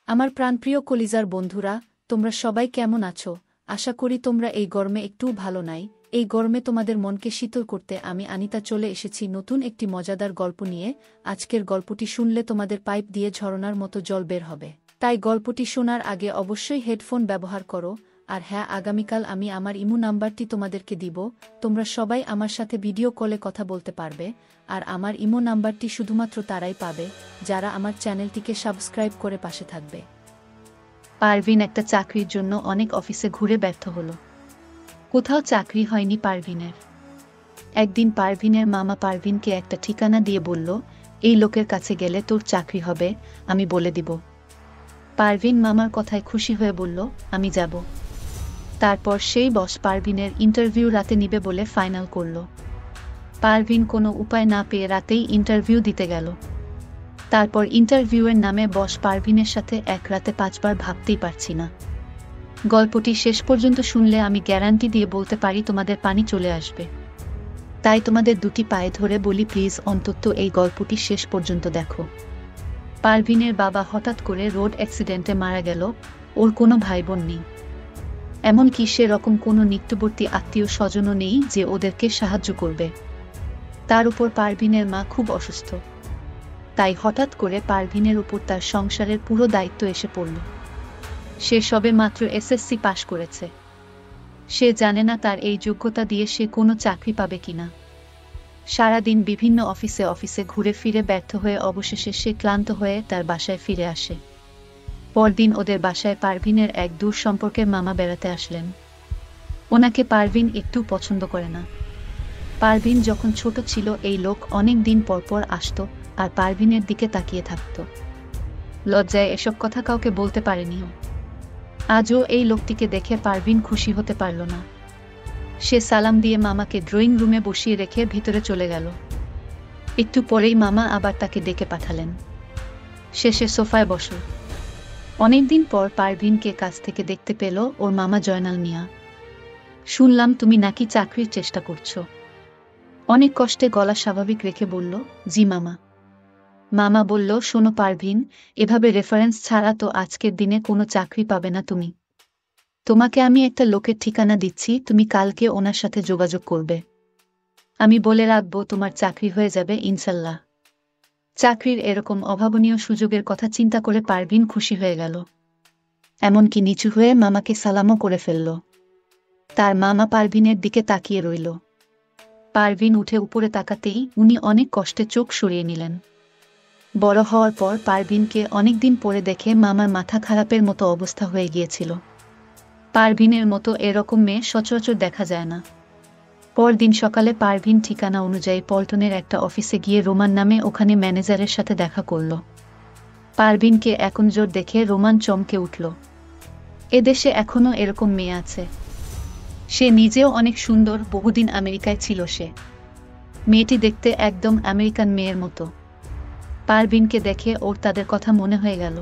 আমার প্রাণপ্রিয় কলিজার বন্ধুরা, তোমরা সবাই কেমন আছো? আশা করি তোমরা এই গরমে একটুও ভালো নাই। এই গরমে তোমাদের মনকে শীতল করতে আমি আনিতা চলে এসেছি নতুন একটি মজাদার গল্প নিয়ে। আজকের গল্পটি শুনলে তোমাদের পাইপ দিয়ে ঝরনার মতো জল বের হবে। তাই গল্পটি শোনার আগে অবশ্যই হেডফোন ব্যবহার করো। আর হ্যাঁ, আগামীকাল আমি আমার ইমো নাম্বারটি তোমাদেরকে দিব। তোমরা সবাই আমার সাথে ভিডিও কলে কথা বলতে পারবে। আর আমার ইমো নাম্বারটি শুধুমাত্র তারাই পাবে যারা আমার চ্যানেলটিকে সাবস্ক্রাইব করে পাশে থাকবে। পারভিন একটা চাকরির জন্য অনেক অফিসে ঘুরে ব্যর্থ হলো। কোথাও চাকরি হয়নি পারভিনের। একদিন পারভিনের মামা পারভিনকে একটা ঠিকানা দিয়ে বলল, এই লোকের কাছে গেলে তোর চাকরি হবে, আমি বলে দিব। পারভিন মামার কথায় খুশি হয়ে বলল, আমি যাব। তারপর সেই বস পারভিনের ইন্টারভিউ রাতে নিবে বলে ফাইনাল করল। পারভিন কোনো উপায় না পেয়ে রাতেই ইন্টারভিউ দিতে গেল। তারপর ইন্টারভিউয়ের নামে বস পারভিনের সাথে এক রাতে 5 বার ভাবতেই পারছি না। গল্পটি শেষ পর্যন্ত শুনলে আমি গ্যারান্টি দিয়ে বলতে পারি তোমাদের পানি চলে আসবে। তাই তোমাদের দুটি পায়ে ধরে বলি, প্লিজ অন্তত এই গল্পটি শেষ পর্যন্ত দেখো। পারভিনের বাবা হঠাৎ করে রোড অ্যাক্সিডেন্টে মারা গেল। ওর কোনো ভাই বোন নেই, এমনকি সেরকম কোনো নিকটবর্তী আত্মীয় স্বজনও নেই যে ওদেরকে সাহায্য করবে। তার উপর পারভিনের মা খুব অসুস্থ। তাই হঠাৎ করে পারভিনের উপর তার সংসারের পুরো দায়িত্ব এসে পড়ল। সে সবে মাত্র এসএসসি পাশ করেছে। সে জানে না তার এই যোগ্যতা দিয়ে সে কোনো চাকরি পাবে কিনা। সারাদিন বিভিন্ন অফিসে অফিসে ঘুরে ফিরে ব্যর্থ হয়ে অবশেষে সে ক্লান্ত হয়ে তার বাসায় ফিরে আসে। পরদিন ওদের বাসায় পারভিনের এক দূর সম্পর্কের মামা বেড়াতে আসলেন। ওনাকে পারভিন একটু পছন্দ করে না। পারভিন যখন ছোট ছিল এই লোক অনেক দিন পরপর আসত আর পারভিনের দিকে তাকিয়ে থাকত। লজ্জায় এসব কথা কাউকে বলতে পারেনিও। আজও এই লোকটিকে দেখে পারভিন খুশি হতে পারল না। সে সালাম দিয়ে মামাকে ড্রয়িং রুমে বসিয়ে রেখে ভিতরে চলে গেল। একটু পরেই মামা আবার তাকে ডেকে পাঠালেন, শেষে সোফায় বসো। অনেকদিন পর পারভিনকে কাছ থেকে দেখতে পেল ওর মামা জয়নাল মিয়া। শুনলাম তুমি নাকি চাকরির চেষ্টা করছো। অনেক কষ্টে গলা স্বাভাবিক রেখে বলল, জি মামা। মামা বলল, শোনো পারভিন, এভাবে রেফারেন্স ছাড়া তো আজকের দিনে কোনো চাকরি পাবে না তুমি। তোমাকে আমি একটা লোকের ঠিকানা দিচ্ছি, তুমি কালকে ওনার সাথে যোগাযোগ করবে। আমি বলে রাখবো তোমার চাকরি হয়ে যাবে ইনশাল্লাহ। চাকরির এরকম অভাবনীয় সুযোগের কথা চিন্তা করে পারভিন খুশি হয়ে গেল। এমনকি নিচু হয়ে মামাকে সালামও করে ফেলল। তার মামা পারভিনের দিকে তাকিয়ে রইল। পারভিন উঠে উপরে তাকাতেই উনি অনেক কষ্টে চোখ সরিয়ে নিলেন। বড় হওয়ার পর পারভিনকে অনেকদিন পরে দেখে মামার মাথা খারাপের মতো অবস্থা হয়ে গিয়েছিল। পারভিনের মতো এরকম মেয়ে সচরাচর দেখা যায় না। পরদিন সকালে পারভিন ঠিকানা অনুযায়ী পল্টনের একটা অফিসে গিয়ে রোমান নামে ওখানে ম্যানেজারের সাথে দেখা করল। পারভিনকে একনজর দেখে রোমান চমকে উঠল। এদেশে এখনো এরকম মেয়ে আছে? সে নিজেও অনেক সুন্দর, বহুদিন আমেরিকায় ছিল সে। মেয়েটি দেখতে একদম আমেরিকান মেয়ের মতো। পারভিনকে দেখে ওর তাদের কথা মনে হয়ে গেল।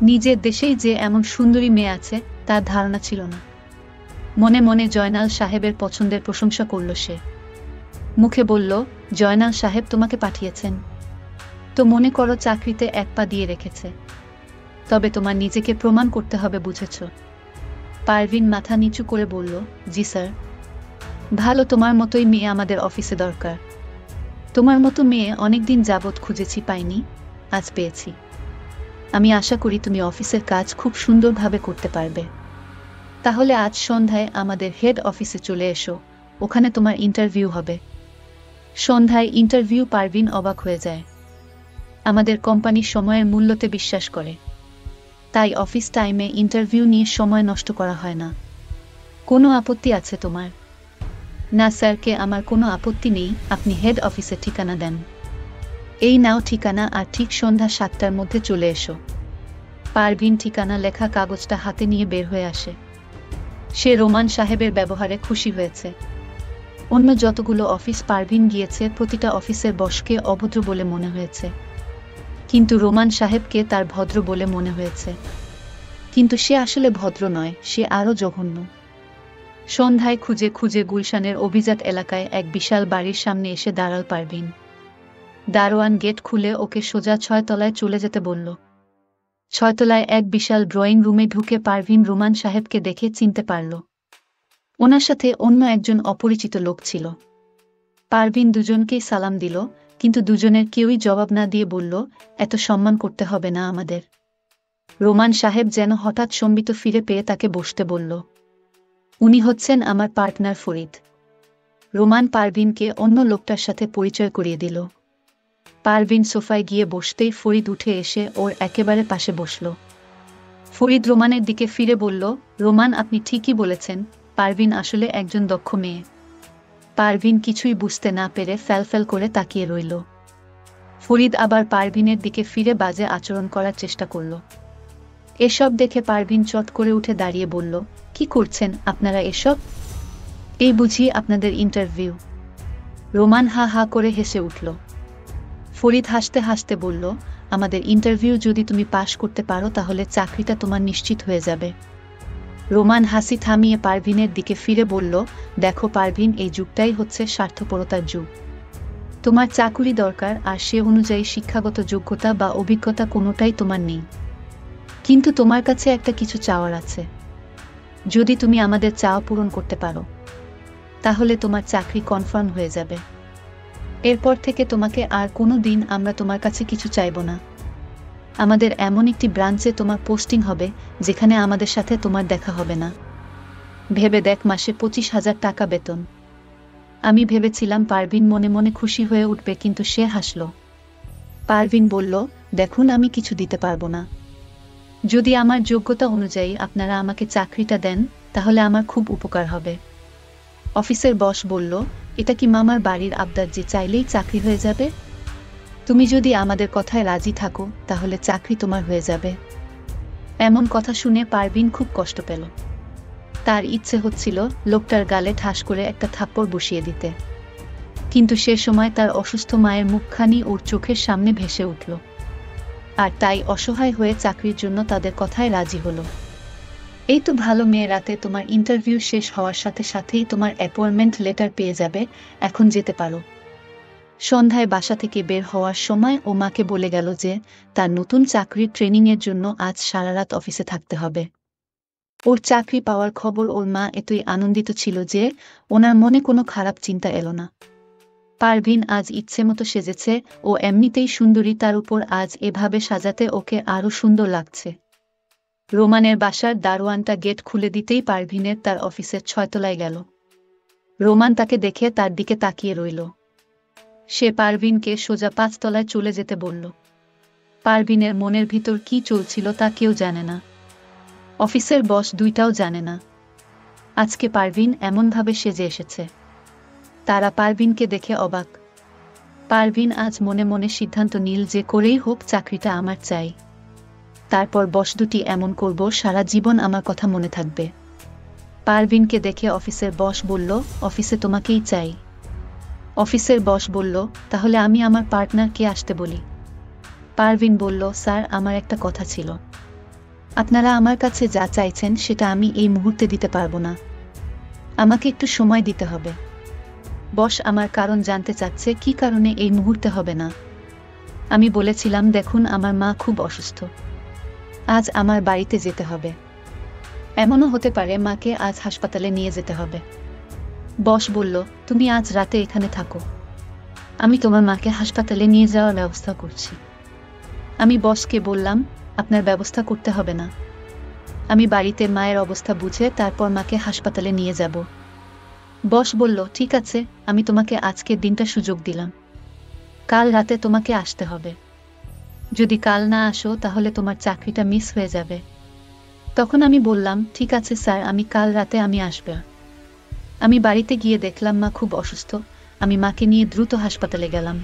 নিজের দেশেই যে এমন সুন্দরী মেয়ে আছে তার ধারণা ছিল না। মনে মনে জয়নাল সাহেবের পছন্দের প্রশংসা করল সে। মুখে বলল, জয়নাল সাহেব তোমাকে পাঠিয়েছেন তো মনে করো চাকরিতে এক পা দিয়ে রেখেছে। তবে তোমার নিজেকে প্রমাণ করতে হবে, বুঝেছ? পারভিন মাথা নিচু করে বলল, জি স্যার। ভালো, তোমার মতোই মেয়ে আমাদের অফিসে দরকার। তোমার মতো মেয়ে অনেকদিন যাবৎ খুঁজেছি, পাইনি, আজ পেয়েছি। আমি আশা করি তুমি অফিসের কাজ খুব সুন্দরভাবে করতে পারবে। তাহলে আজ সন্ধ্যায় আমাদের হেড অফিসে চলে এসো, ওখানে তোমার ইন্টারভিউ হবে। সন্ধ্যায় ইন্টারভিউ। পারভিন অবাক হয়ে যায়। আমাদের কোম্পানি সময়ের মূল্যতে বিশ্বাস করে, তাই অফিস টাইমে ইন্টারভিউ নিয়ে সময় নষ্ট করা হয় না। কোনো আপত্তি আছে তোমার? না স্যারকে, আমার কোনো আপত্তি নেই, আপনি হেড অফিসে ঠিকানা দেন। এই নাও ঠিকানা, আর ঠিক সন্ধ্যা 7টার মধ্যে চলে এসো। পারভিন ঠিকানা লেখা কাগজটা হাতে নিয়ে বের হয়ে আসে। সে রোমান সাহেবের ব্যবহারে খুশি হয়েছে। অন্য যতগুলো অফিস পারভিন গিয়েছে প্রতিটা অফিসের বসকে অভদ্র বলে মনে হয়েছে, কিন্তু রোমান সাহেবকে তার ভদ্র বলে মনে হয়েছে। কিন্তু সে আসলে ভদ্র নয়, সে আরও জঘন্য। সন্ধ্যায় খুঁজে খুঁজে গুলশানের অভিজাত এলাকায় এক বিশাল বাড়ির সামনে এসে দাঁড়াল পারভিন। দারোয়ান গেট খুলে ওকে সোজা 6 তলায় চলে যেতে বলল। ছয়তলায় এক বিশাল ড্রয়িং রুমে ঢুকে পারভিন রোমান সাহেবকে দেখে চিনতে পারল। ওনার সাথে অন্য একজন অপরিচিত লোক ছিল। পারভিন দুজনকেই সালাম দিল, কিন্তু দুজনের কেউই জবাব না দিয়ে বলল, এত সম্মান করতে হবে না আমাদের। রোমান সাহেব যেন হঠাৎ সম্বিত ফিরে পেয়ে তাকে বসতে বলল। উনি হচ্ছেন আমার পার্টনার ফরিদ। রোমান পারভিনকে অন্য লোকটার সাথে পরিচয় করিয়ে দিল। পারভিন সোফায় গিয়ে বসতেই ফরিদ উঠে এসে ওর একেবারে পাশে বসল। ফরিদ রোমানের দিকে ফিরে বলল, রোমান, আপনি ঠিকই বলেছেন, পারভিন আসলে একজন দক্ষ মেয়ে। পারভিন কিছুই বুঝতে না পেরে ফ্যালফ্যাল করে তাকিয়ে রইল। ফরিদ আবার পারভিনের দিকে ফিরে বাজে আচরণ করার চেষ্টা করল। এসব দেখে পারভিন চট করে উঠে দাঁড়িয়ে বলল, কি করছেন আপনারা এসব? এই বুঝি আপনাদের ইন্টারভিউ? রোমান হা হা করে হেসে উঠল। ফরিদ হাসতে হাসতে বলল, আমাদের ইন্টারভিউ যদি তুমি পাশ করতে পারো তাহলে চাকরিটা তোমার নিশ্চিত হয়ে যাবে। রোমান হাসি থামিয়ে পারভিনের দিকে ফিরে বলল, দেখো পারভিন, এই যুগটাই হচ্ছে স্বার্থপরতার যুগ। তোমার চাকুরি দরকার, আর সে অনুযায়ী শিক্ষাগত যোগ্যতা বা অভিজ্ঞতা কোনোটাই তোমার নেই। কিন্তু তোমার কাছে একটা কিছু চাওয়ার আছে। যদি তুমি আমাদের চাওয়া পূরণ করতে পারো তাহলে তোমার চাকরি কনফার্ম হয়ে যাবে। এরপর থেকে তোমাকে আর কোনো দিন আমরা তোমার কাছে কিছু চাইব না। আমাদের এমন একটি ব্রাঞ্চে তোমার পোস্টিং হবে যেখানে আমাদের সাথে তোমার দেখা হবে না। ভেবে দেখ, মাসে 25,000 টাকা বেতন। আমি ভেবেছিলাম পারভিন মনে মনে খুশি হয়ে উঠবে, কিন্তু সে হাসল। পারভিন বলল, দেখুন, আমি কিছু দিতে পারবো না। যদি আমার যোগ্যতা অনুযায়ী আপনারা আমাকে চাকরিটা দেন তাহলে আমার খুব উপকার হবে। অফিসের বস বলল, এটা কি মামার বাড়ির আবদার যে চাইলেই চাকরি হয়ে যাবে? তুমি যদি আমাদের কথায় রাজি থাকো তাহলে চাকরি তোমার হয়ে যাবে। এমন কথা শুনে পারভিন খুব কষ্ট পেল। তার ইচ্ছে হচ্ছিল লোকটার গালে ঠাস করে একটা থাপ্পড় বসিয়ে দিতে, কিন্তু সে সময় তার অসুস্থ মায়ের মুখখানি ওর চোখের সামনে ভেসে উঠল। আর তাই অসহায় হয়ে চাকরির জন্য তাদের কথায় রাজি হলো। এই তো ভালো মেয়ে, রাতে তোমার ইন্টারভিউ শেষ হওয়ার সাথে সাথেই তোমার অ্যাপয়েন্টমেন্ট লেটার পেয়ে যাবে, এখন যেতে পারো। সন্ধ্যায় বাসা থেকে বের হওয়ার সময় ও মাকে বলে গেল যে তার নতুন চাকরির ট্রেনিংয়ের জন্য আজ সারা রাত অফিসে থাকতে হবে। ওর চাকরি পাওয়ার খবর ওর মা এতই আনন্দিত ছিল যে ওনার মনে কোনো খারাপ চিন্তা এলো না। পারভিন আজ ইচ্ছে মতো সেজেছে, ও এমনিতেই সুন্দরী, তার উপর আজ এভাবে সাজাতে ওকে আরো সুন্দর লাগছে। রোমানের বাসার দারোয়ানটা গেট খুলে দিতেই পারভিনের তার অফিসের 6 তলায় গেল। রোমান তাকে দেখে তার দিকে তাকিয়ে রইল। সে পারভিনকে সোজা 5 তলায় চলে যেতে বলল। পারভিনের মনের ভিতর কি চলছিল তা কেউ জানে না। অফিসের বস দুইটাও জানে না আজকে পারভিন এমনভাবে সেজে এসেছে। তারা পারভিনকে দেখে অবাক। পারভিন আজ মনে মনে সিদ্ধান্ত নিল যে করেই হোক চাকরিটা আমার চাই। তারপর বস দুটি এমন করব সারা জীবন আমার কথা মনে থাকবে। পারভিনকে দেখে অফিসের বস বলল, অফিসে তোমাকেই চাই। অফিসের বস বলল, তাহলে আমি আমার পার্টনারকে আসতে বলি। পারভিন বলল, স্যার, আমার একটা কথা ছিল। আপনারা আমার কাছে যা চাইছেন সেটা আমি এই মুহূর্তে দিতে পারবো না, আমাকে একটু সময় দিতে হবে। বস আমার কারণ জানতে চাচ্ছে, কি কারণে এই মুহূর্তে হবে না। আমি বলেছিলাম, দেখুন, আমার মা খুব অসুস্থ, আজ আমার বাড়িতে যেতে হবে। এমনও হতে পারে মাকে আজ হাসপাতালে নিয়ে যেতে হবে। বস বলল, তুমি আজ রাতে এখানে থাকো, আমি তোমার মাকে হাসপাতালে নিয়ে যাওয়ার ব্যবস্থা করছি। আমি বসকে বললাম, আপনার ব্যবস্থা করতে হবে না, আমি বাড়িতে মায়ের অবস্থা বুঝে তারপর মাকে হাসপাতালে নিয়ে যাব। বস বলল, ঠিক আছে, আমি তোমাকে আজকের দিনটা সুযোগ দিলাম, কাল রাতে তোমাকে আসতে হবে। যদি কাল না আসো তাহলে তোমার চাকরিটা মিস হয়ে যাবে। তখন আমি বললাম, ঠিক আছে স্যার, আমি কাল রাতে আসব। আমি বাড়িতে গিয়ে দেখলাম মা খুব অসুস্থ। আমি মাকে নিয়ে দ্রুত হাসপাতালে গেলাম।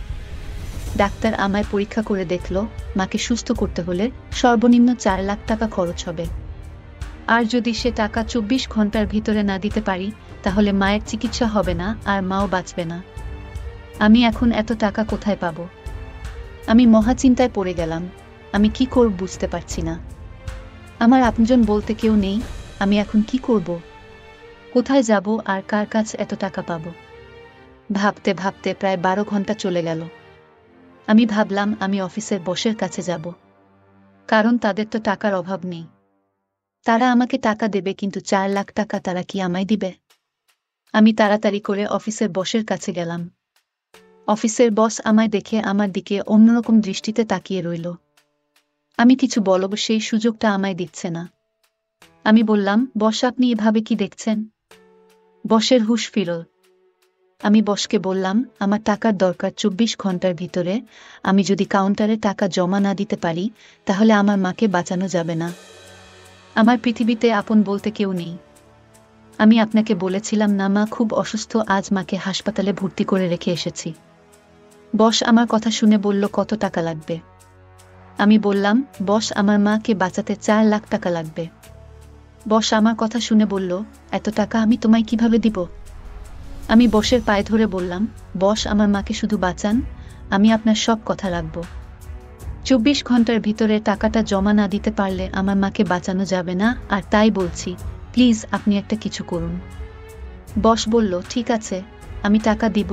ডাক্তার আমায় পরীক্ষা করে দেখল, মাকে সুস্থ করতে হলে সর্বনিম্ন 4 লাখ টাকা খরচ হবে। আর যদি সে টাকা 24 ঘন্টার ভিতরে না দিতে পারি তাহলে মায়ের চিকিৎসা হবে না আর মাও বাঁচবে না। আমি এখন এত টাকা কোথায় পাবো? আমি মহাচিন্তায় পড়ে গেলাম। আমি কি করব বুঝতে পারছি না। আমার আপনজন বলতে কেউ নেই। আমি এখন কি করব? কোথায় যাব আর কার কাছে এত টাকা পাবো? ভাবতে ভাবতে প্রায় 12 ঘন্টা চলে গেল। আমি ভাবলাম আমি অফিসের বসের কাছে যাব। কারণ তাদের তো টাকার অভাব নেই। তারা আমাকে টাকা দেবে, কিন্তু 4 লাখ টাকা তারা কি আমায় দিবে? আমি তাড়াতাড়ি করে অফিসের বসের কাছে গেলাম। অফিসের বস আমায় দেখে আমার দিকে অন্যরকম দৃষ্টিতে তাকিয়ে রইল। আমি কিছু বলব, সেই সুযোগটা আমায় দিচ্ছে না। আমি বললাম, বস আপনি এভাবে কি দেখছেন? বসের হুঁশ ফিরল। আমি বসকে বললাম, আমার টাকার দরকার 24 ঘন্টার ভিতরে। আমি যদি কাউন্টারে টাকা জমা না দিতে পারি, তাহলে আমার মাকে বাঁচানো যাবে না। আমার পৃথিবীতে আপন বলতে কেউ নেই। আমি আপনাকে বলেছিলাম না, মা খুব অসুস্থ, আজ মাকে হাসপাতালে ভর্তি করে রেখে এসেছি। বস আমার কথা শুনে বলল, কত টাকা লাগবে? আমি বললাম, বস আমার মাকে বাঁচাতে 4 লাখ টাকা লাগবে। বস আমার কথা শুনে বলল, এত টাকা আমি তোমায় কিভাবে দিব? আমি বসের পায়ে ধরে বললাম, বস আমার মাকে শুধু বাঁচান, আমি আপনার সব কথা রাখব। 24 ঘন্টার ভিতরে টাকাটা জমা না দিতে পারলে আমার মাকে বাঁচানো যাবে না, আর তাই বলছি, প্লিজ আপনি একটা কিছু করুন। বস বলল, ঠিক আছে, আমি টাকা দিব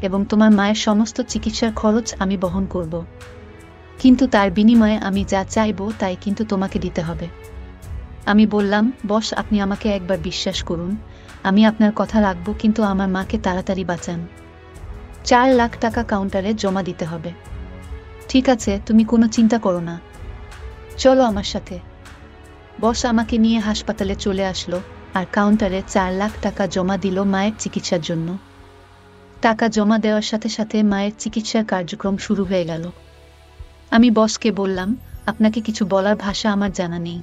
এবং তোমার মায়ের সমস্ত চিকিৎসার খরচ আমি বহন করব। কিন্তু তার বিনিময়ে আমি যা চাইব তাই কিন্তু তোমাকে দিতে হবে। আমি বললাম, বস আপনি আমাকে একবার বিশ্বাস করুন, আমি আপনার কথা রাখব, কিন্তু আমার মাকে তাড়াতাড়ি বাঁচান। 4 লাখ টাকা কাউন্টারে জমা দিতে হবে। ঠিক আছে, তুমি কোনো চিন্তা করো না, চলো আমার সাথে। বস আমাকে নিয়ে হাসপাতালে চলে আসলো আর কাউন্টারে 4 লাখ টাকা জমা দিল মায়ের চিকিৎসার জন্য। টাকা জমা দেওয়ার সাথে সাথে মায়ের চিকিৎসার কার্যক্রম শুরু হয়ে গেল। আমি বসকে বললাম, আপনাকে কিছু বলার ভাষা আমার জানা নেই।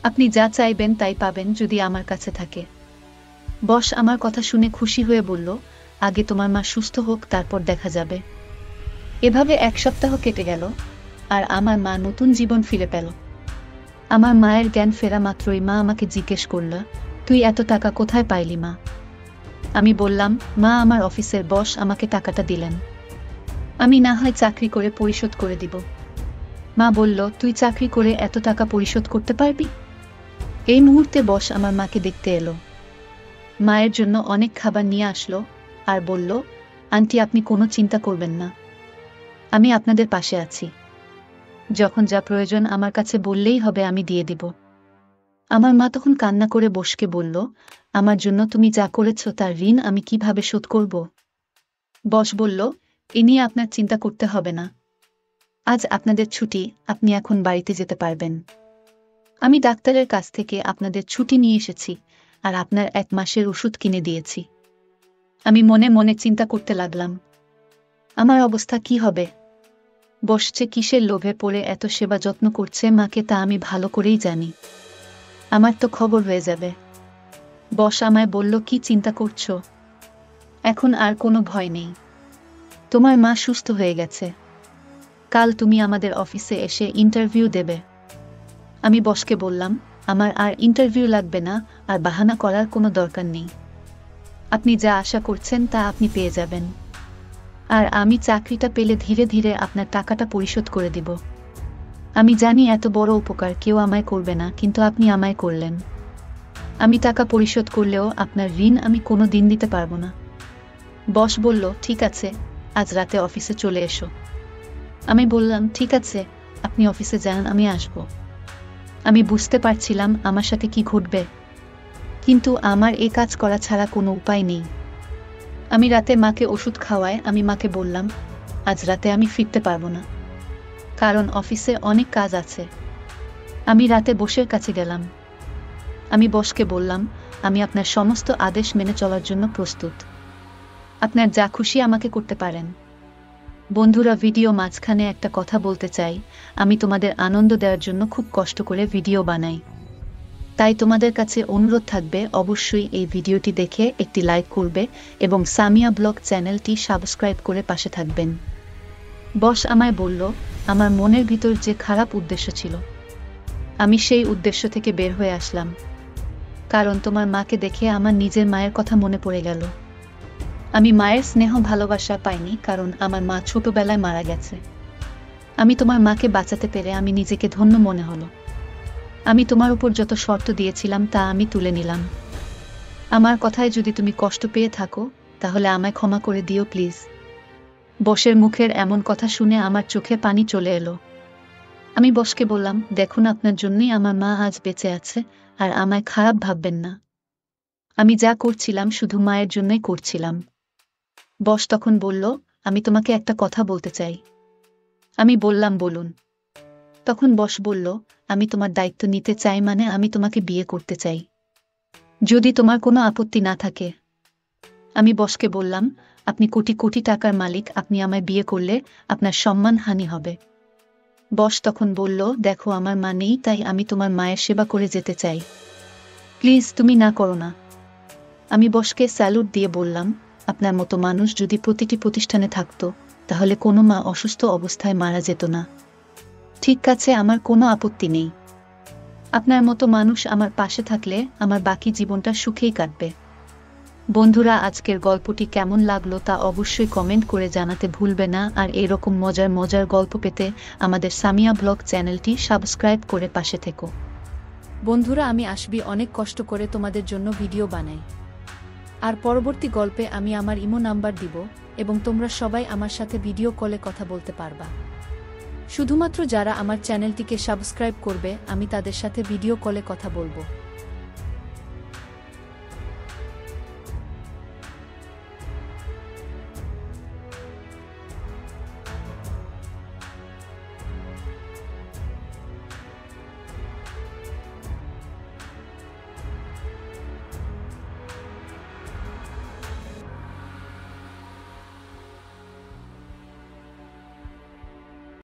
আপনি যা চাইবেন তাই পাবেন যদি আমার কাছে থাকে। বস আমার কথা শুনে খুশি হয়ে বলল, আগে তোমার মা সুস্থ হোক, তারপর দেখা যাবে। এভাবে 1 সপ্তাহ কেটে গেল আর আমার মা নতুন জীবন ফিরে পেল। আমার মায়ের জ্ঞান ফেরা মাত্রই মা আমাকে জিজ্ঞেস করল, তুই এত টাকা কোথায় পাইলি মা? আমি বললাম, মা আমার অফিসের বস আমাকে টাকাটা দিলেন, আমি না হয় চাকরি করে পরিশোধ করে দিব। মা বলল, তুই চাকরি করে এত টাকা পরিশোধ করতে পারবি? এই মুহূর্তে বস আমার মাকে দেখতে এলো। মায়ের জন্য অনেক খাবার নিয়ে আসলো আর বলল, আন্টি আপনি কোনো চিন্তা করবেন না, আমি আপনাদের পাশে আছি। যখন যা প্রয়োজন আমার কাছে বললেই হবে, আমি দিয়ে দিব। আমার মা তখন কান্না করে বসকে বলল, আমার জন্য তুমি যা করেছ তার ঋণ আমি কিভাবে শোধ করব? বস বলল, এ নিয়ে আপনার চিন্তা করতে হবে না, আজ আপনাদের ছুটি, আপনি এখন বাড়িতে যেতে পারবেন। আমি ডাক্তারের কাছ থেকে আপনাদের ছুটি নিয়ে এসেছি আর আপনার 1 মাসের ওষুধ কিনে দিয়েছি। আমি মনে মনে চিন্তা করতে লাগলাম, আমার অবস্থা কি হবে? বসছে কিসের লোভে পড়ে এত সেবা যত্ন করছে মাকে, তা আমি ভালো করেই জানি। আমার তো খবর হয়ে যাবে। বস আমায় বলল, কি চিন্তা করছো? এখন আর কোনো ভয় নেই, তোমার মা সুস্থ হয়ে গেছে। কাল তুমি আমাদের অফিসে এসে ইন্টারভিউ দেবে। আমি বসকে বললাম, আমার আর ইন্টারভিউ লাগবে না, আর বাহানা করার কোনো দরকার নেই। আপনি যা আশা করছেন তা আপনি পেয়ে যাবেন, আর আমি চাকরিটা পেলে ধীরে ধীরে আপনার টাকাটা পরিশোধ করে দিব। আমি জানি এত বড় উপকার কেউ আমায় করবে না, কিন্তু আপনি আমায় করলেন। আমি টাকা পরিশোধ করলেও আপনার ঋণ আমি কোনো দিন দিতে পারবো না। বস বলল, ঠিক আছে, আজ রাতে অফিসে চলে এসো। আমি বললাম, ঠিক আছে, আপনি অফিসে যান, আমি আসব। আমি বুঝতে পারছিলাম আমার সাথে কি ঘটবে, কিন্তু আমার এই কাজ করা ছাড়া কোনো উপায় নেই। আমি রাতে মাকে ওষুধ খাওয়ায় আমি মাকে বললাম, আজ রাতে আমি ফিরতে পারবো না, কারণ অফিসে অনেক কাজ আছে। আমি রাতে বসের কাছে গেলাম। আমি বসকে বললাম, আমি আপনার সমস্ত আদেশ মেনে চলার জন্য প্রস্তুত, আপনার যা খুশি আমাকে করতে পারেন। বন্ধুরা, ভিডিও মাঝখানে একটা কথা বলতে চাই, আমি তোমাদের আনন্দ দেওয়ার জন্য খুব কষ্ট করে ভিডিও বানাই, তাই তোমাদের কাছে অনুরোধ থাকবে অবশ্যই এই ভিডিওটি দেখে একটি লাইক করবে এবং সামিয়া ব্লগ চ্যানেলটি সাবস্ক্রাইব করে পাশে থাকবেন। বস আমায় বলল, আমার মনের ভিতর যে খারাপ উদ্দেশ্য ছিল, আমি সেই উদ্দেশ্য থেকে বের হয়ে আসলাম, কারণ তোমার মাকে দেখে আমার নিজের মায়ের কথা মনে পড়ে গেল। আমি মায়ের স্নেহ ভালোবাসা পাইনি, কারণ আমার মা ছোটবেলায় মারা গেছে। আমি তোমার মাকে বাঁচাতে পেরে আমি নিজেকে ধন্য মনে হলো। আমি তোমার উপর যত শর্ত দিয়েছিলাম তা আমি তুলে নিলাম। আমার কথায় যদি তুমি কষ্ট পেয়ে থাকো তাহলে আমায় ক্ষমা করে দিও প্লিজ। বসের মুখের এমন কথা শুনে আমার চোখে পানি চলে এলো। আমি বসকে বললাম, দেখুন আপনার জন্যই আমার মা আজ বেঁচে আছে, আর আমায় খারাপ ভাববেন না। আমি যা করছিলাম শুধু মায়ের জন্যই করছিলাম। বস তখন বলল, আমি তোমাকে একটা কথা বলতে চাই। আমি বললাম, বলুন। তখন বস বলল, আমি তোমার দায়িত্ব নিতে চাই, মানে আমি তোমাকে বিয়ে করতে চাই, যদি তোমার কোনো আপত্তি না থাকে। আমি বসকে বললাম, আপনি কোটি কোটি টাকার মালিক, আপনি আমায় বিয়ে করলে আপনার সম্মানহানি হবে। বস তখন বলল, দেখো আমার মা নেই, তাই আমি তোমার মায়ের সেবা করে যেতে চাই, প্লিজ তুমি না করো না। আমি বসকে স্যালুট দিয়ে বললাম, আপনার মতো মানুষ যদি প্রতিটি প্রতিষ্ঠানে থাকতো তাহলে কোনো মা অসুস্থ অবস্থায় মারা যেত না। ঠিক আছে, আমার কোনো আপত্তি নেই। আপনার মতো মানুষ আমার পাশে থাকলে আমার বাকি জীবনটা সুখেই কাটবে। বন্ধুরা, আজকের গল্পটি কেমন লাগলো তা অবশ্যই কমেন্ট করে জানাতে ভুলবে না, আর এরকম মজার মজার গল্প পেতে আমাদের সামিয়া ব্লগ চ্যানেলটি সাবস্ক্রাইব করে পাশে থেকো। বন্ধুরা, আমি আসবি অনেক কষ্ট করে তোমাদের জন্য ভিডিও বানাই, আর পরবর্তী গল্পে আমি আমার ইমো নাম্বার দিব এবং তোমরা সবাই আমার সাথে ভিডিও কলে কথা বলতে পারবা। শুধুমাত্র যারা আমার চ্যানেলটিকে সাবস্ক্রাইব করবে আমি তাদের সাথে ভিডিও কলে কথা বলবো।